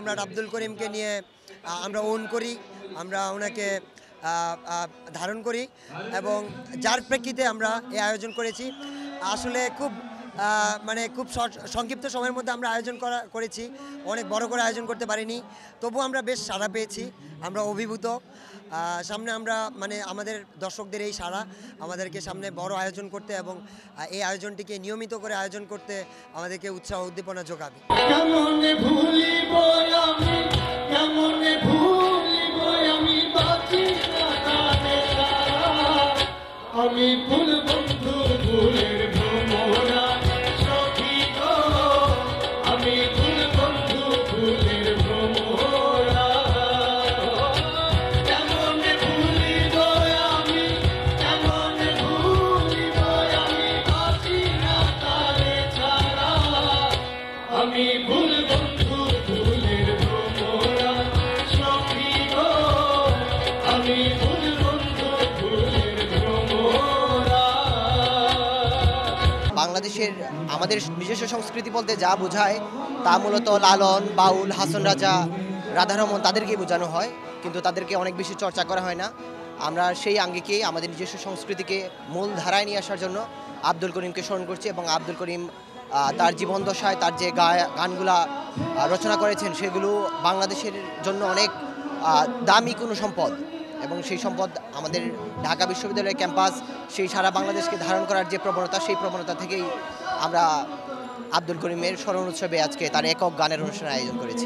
সম্রাট আব্দুল করিমকে নিয়ে আমরা ওন করি, আমরা ওনাকে ধারণ করি এবং যার প্রেক্ষিতে আমরা এই আয়োজন করেছি। আসলে খুব খুব সংক্ষিপ্ত সময়ের মধ্যে আমরা আয়োজন করেছি, অনেক বড় করে আয়োজন করতে পারিনি, তবু আমরা বেশ সাড়া পেয়েছি, আমরা অভিভূত। সামনে আমরা আমাদের দর্শকদের এই সাড়া আমাদেরকে সামনে বড় আয়োজন করতে এবং এই আয়োজনটিকে নিয়মিত করে আয়োজন করতে আমাদেরকে উৎসাহ উদ্দীপনা যোগাবে। আমি ফুল বন্ধু ফুলের ভ্রমরা সখী গো, আমি ফুল বন্ধু ফুলের ভ্রমরা, কেমন ভুলিব আমি, কেমন ভুলিব আমি বাঁচি না তারে ছাড়া, আমি ফুল বন্ধু ফুলের ভ্রমরা সখী গো, আমি ফুল বন্ধু ফুলের ভ্রমরা। বাংলাদেশের আমাদের নিজস্ব সংস্কৃতি বলতে যা বোঝায় তা মূলত লালন, বাউল, হাসন রাজা, রাধারমন তাদেরকেই বোঝানো হয়, কিন্তু তাদেরকে অনেক বেশি চর্চা করা হয় না। আমরা সেই আঙ্গিকেই আমাদের নিজস্ব সংস্কৃতিকে মূল ধারায় নিয়ে আসার জন্য আব্দুল করিমকে স্মরণ করছি এবং আব্দুল করিম তার জীবনদশায় তার যে গানগুলা রচনা করেছেন সেগুলো বাংলাদেশের জন্য অনেক দামি কোনো সম্পদ এবং সেই সম্পদ আমাদের ঢাকা বিশ্ববিদ্যালয়ের ক্যাম্পাস সেই সারা বাংলাদেশকে ধারণ করার যে প্রবণতা, সেই প্রবণতা থেকেই আমরা আব্দুল করিমের স্মরণ উৎসবে আজকে তার একক গানের অনুষ্ঠানের আয়োজন করেছি।